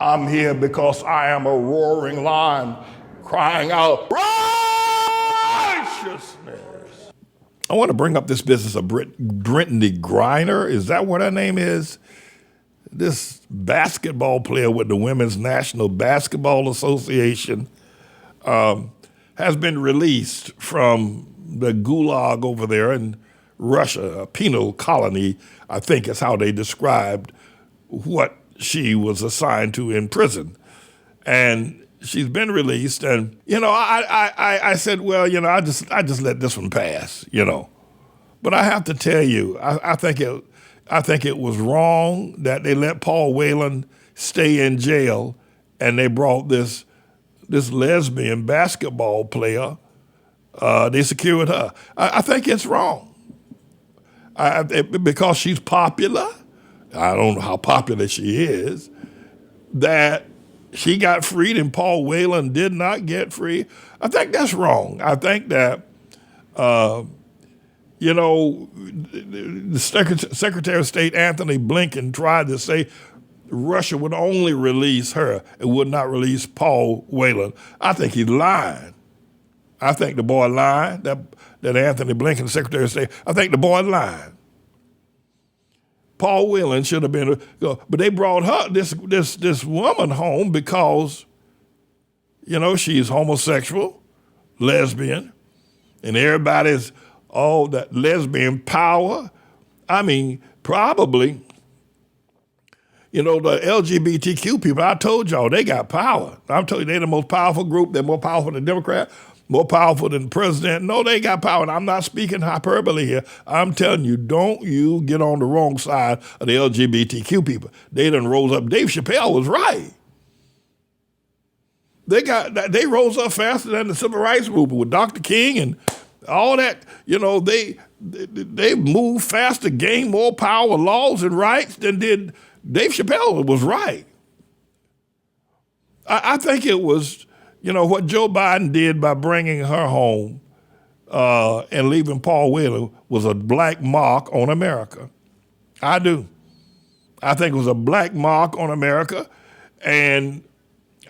I'm here because I am a roaring lion crying out righteousness. I want to bring up this business of Brittney Griner. Is that what her name is? This basketball player with the Women's National Basketball Association has been released from the gulag over there in Russia, a penal colony, I think is how they described what she was assigned to in prison. And she's been released. And, I said, well, I just let this one pass, But I have to tell you, I think it was wrong that they let Paul Whelan stay in jail and they brought this lesbian basketball player, they secured her. I think it's wrong. Because she's popular, I don't know how popular she is, that she got freed and Paul Whelan did not get free. I think that's wrong. I think that, the Secretary of State Anthony Blinken tried to say Russia would only release her and would not release Paul Whelan. I think he's lying. I think the boy lied, that Anthony Blinken, the Secretary of State, I think the boy lied. Paul Whelan should have been, but they brought her, this woman home because, she's homosexual, lesbian, and everybody's all that lesbian power. I mean, probably, the LGBTQ people, I told y'all, they got power. I'm telling you, they're the most powerful group. They're more powerful than Democrats, more powerful than the president. No, they got power. And I'm not speaking hyperbole here. I'm telling you, don't you get on the wrong side of the LGBTQ people. They done rose up. Dave Chappelle was right. They rose up faster than the civil rights movement with Dr. King and all that. They moved faster, gained more power, laws and rights than did Dave Chappelle. Was right. I think it was, what Joe Biden did by bringing her home and leaving Paul Whelan was a black mark on America. I do. I think it was a black mark on America, and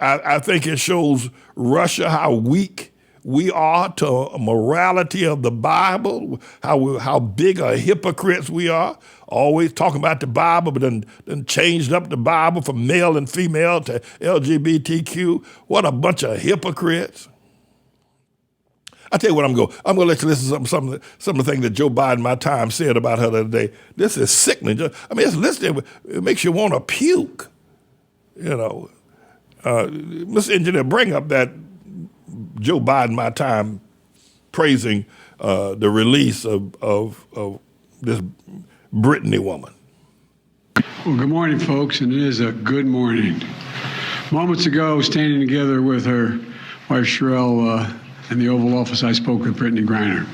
I think it shows Russia how weak we are to morality of the Bible, how big of hypocrites we are, always talking about the Bible, but then changed up the Bible from male and female to LGBTQ. What a bunch of hypocrites. I tell you what, I'm going to let you listen to some of the things that Joe Biden, my time, said about her the other day. This is sickening. I mean, it's listening, it makes you want to puke. Mr. Engineer, bring up that Joe Biden, my time, praising the release of this Brittney woman. Well, good morning, folks, and it is a good morning. Moments ago, standing together with her wife, Sherelle, in the Oval Office, I spoke with Brittney Griner.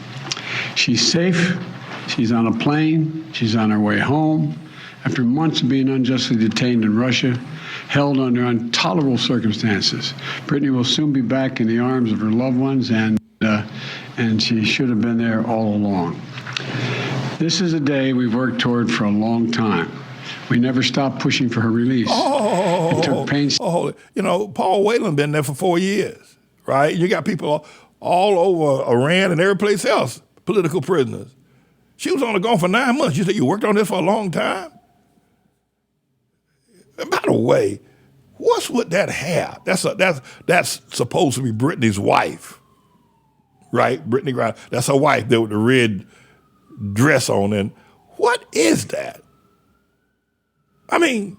She's safe. She's on a plane. She's on her way home. After months of being unjustly detained in Russia, held under intolerable circumstances, Brittney will soon be back in the arms of her loved ones, and she should have been there all along. This is a day we've worked toward for a long time. We never stopped pushing for her release. It took pains. Paul Whelan been there for 4 years, right? You got people all over Iran and every place else, political prisoners. She was only gone for 9 months. You said you worked on this for a long time? And by the way, what's with that hair? That's supposed to be Brittney's wife, right? Brittney Griner. That's her wife there with the red dress on. And what is that? I mean,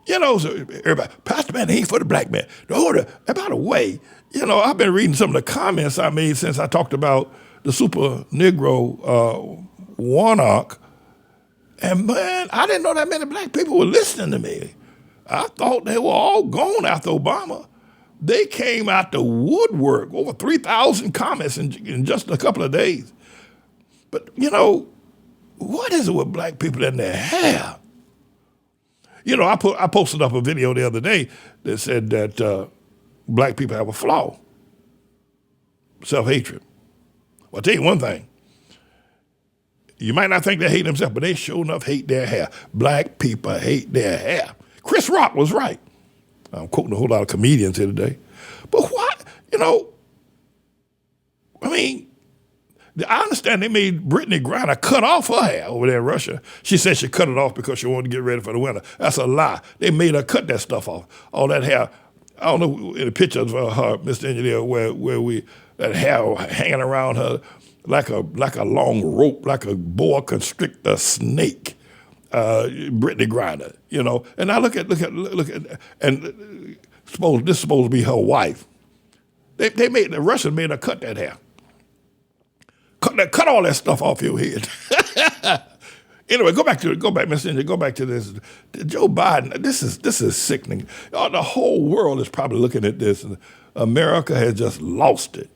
so everybody, Pastor Man, he ain't for the black man. And by the way, I've been reading some of the comments I made since I talked about the Super Negro Warnock. And man, I didn't know that many black people were listening to me. I thought they were all gone after Obama. They came out the woodwork, over 3,000 comments in just a couple of days. But, what is it with black people in their hair? I posted up a video the other day that said that black people have a flaw, self-hatred. Well, I'll tell you one thing. You might not think they hate themselves, but they sure enough hate their hair. Black people hate their hair. Chris Rock was right. I'm quoting a whole lot of comedians here today. But why, I mean, I understand they made Brittney Griner cut off her hair over there in Russia. She said she cut it off because she wanted to get ready for the winter. That's a lie. They made her cut that stuff off. All that hair. I don't know in the picture of her, Mr. Engineer, where that hair hanging around her like a long rope, like a boa constrictor snake. Brittney Griner, and I look at, and this is supposed to be her wife. The Russians made her cut that hair. Cut all that stuff off your head. Anyway, go back, Mr. Engineer, go back to this. Joe Biden, this is sickening. The whole world is probably looking at this. America has just lost it.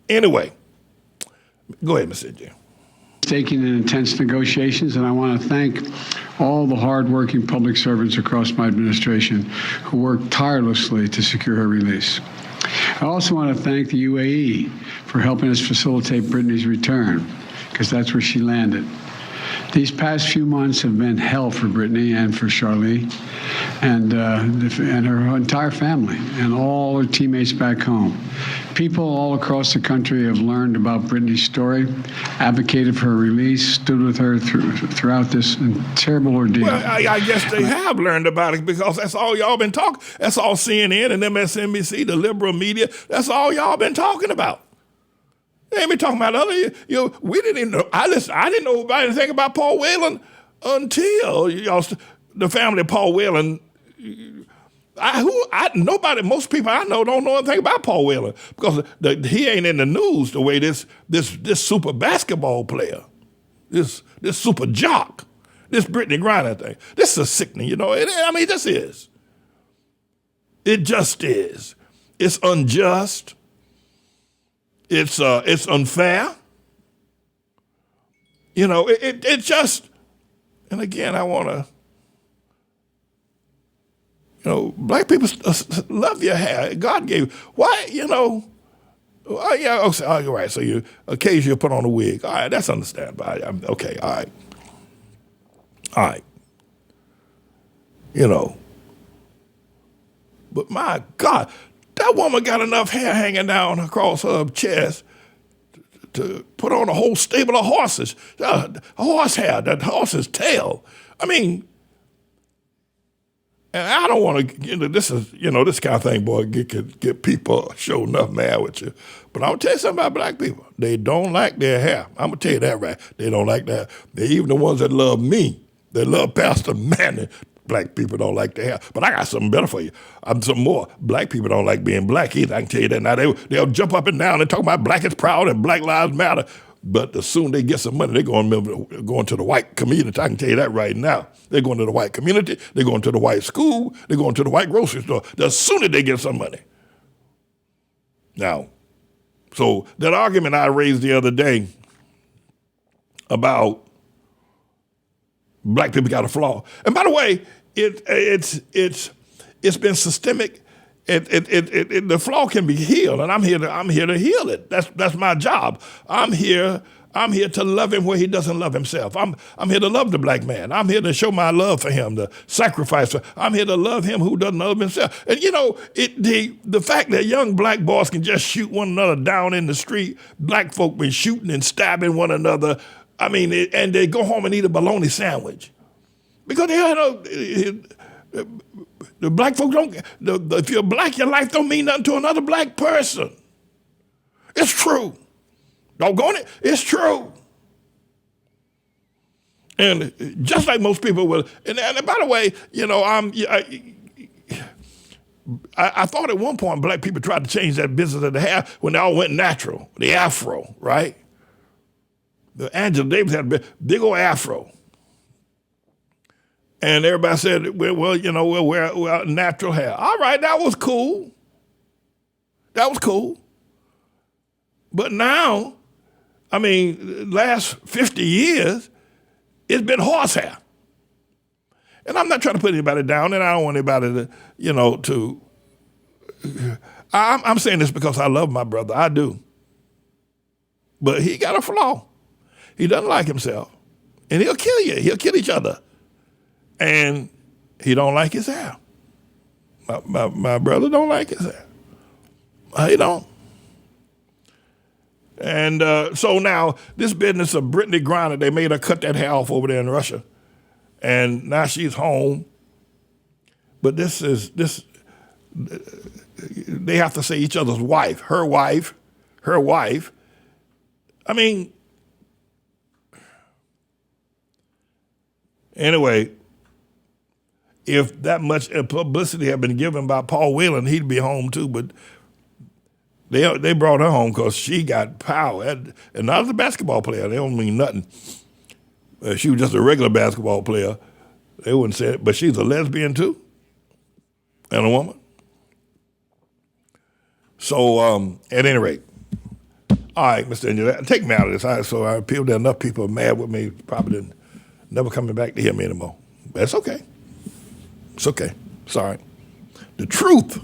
Anyway, go ahead, Mr. Engineer. Taking in intense negotiations, and I want to thank all the hardworking public servants across my administration who worked tirelessly to secure her release. I also want to thank the UAE for helping us facilitate Brittney's return, because that's where she landed. These past few months have been hell for Brittney and for Charlie and her entire family and all her teammates back home. People all across the country have learned about Brittney's story, advocated for her release, stood with her throughout this terrible ordeal. Well, I guess they have learned about it because that's all y'all been talking. That's all CNN and MSNBC, the liberal media, that's all y'all been talking about. They ain't been talking about other. We didn't even know. I didn't know about anything about Paul Whelan until the family of Paul Whelan. Most people I know don't know anything about Paul Whelan because he ain't in the news the way this super basketball player, this super jock, this Brittney Griner thing. This is sickening, this is. It just is. It's unjust. It's unfair. It just, and again, I want to, black people love your hair. God gave, why, oh, yeah, okay, all right, so you occasionally put on a wig. All right, that's understandable. Okay, all right. But my God, that woman got enough hair hanging down across her chest to put on a whole stable of horses. Horse hair, that horse's tail. I mean, and I don't want to get into this this kind of thing, boy, get people sure enough mad with you. But I'm going to tell you something about black people. They don't like their hair. I'm going to tell you that right. They don't like that. They're even the ones that love me. They love Pastor Manning. Black people don't like their hair. But I got something better for you. Some more. Black people don't like being black either. I can tell you that now. They'll jump up and down and talk about black is proud and Black Lives Matter. But as soon as they get some money, they're going to the white community. I can tell you that right now. They're going to the white community. They're going to the white school. They're going to the white grocery store. As soon as they get some money. Now, so that argument I raised the other day about black people got a flaw. And by the way, it's been systemic. The flaw can be healed, and I'm here to heal it. That's my job. I'm here to love him where he doesn't love himself. I'm here to love the black man. I'm here to show my love for him, the sacrifice. I'm here to love him who doesn't love himself. And the fact that young black boys can just shoot one another down in the street, black folk been shooting and stabbing one another. I mean, and they go home and eat a bologna sandwich because the black folk don't. If you're black, your life don't mean nothing to another black person. It's true. Doggone it, it's true. And just like most people will. And by the way, I thought at one point black people tried to change that business of the hair when they all went natural, the afro, right? The Angela Davis had a big old afro. And everybody said, well, we'll wear natural hair. All right, that was cool. But now, last 50 years, it's been horsehair. And I'm not trying to put anybody down, and I don't want anybody to, I'm saying this because I love my brother. I do. But he got a flaw. He doesn't like himself. And he'll kill you. He'll kill each other. And he don't like his hair. My brother don't like it. He don't. And so now this business of Brittney Griner, they made her cut that hair off over there in Russia. And now she's home. But they have to say each other's wife, her wife. I mean, anyway, if that much publicity had been given by Paul Whelan, he'd be home too. But they brought her home because she got power. And not as a basketball player, they don't mean nothing. She was just a regular basketball player. They wouldn't say it, but she's a lesbian too, and a woman. So at any rate, all right, Mr. Engineer, take me out of this. So I feel that enough people are mad with me, probably never coming back to hear me anymore. That's okay. It's okay. Sorry. The truth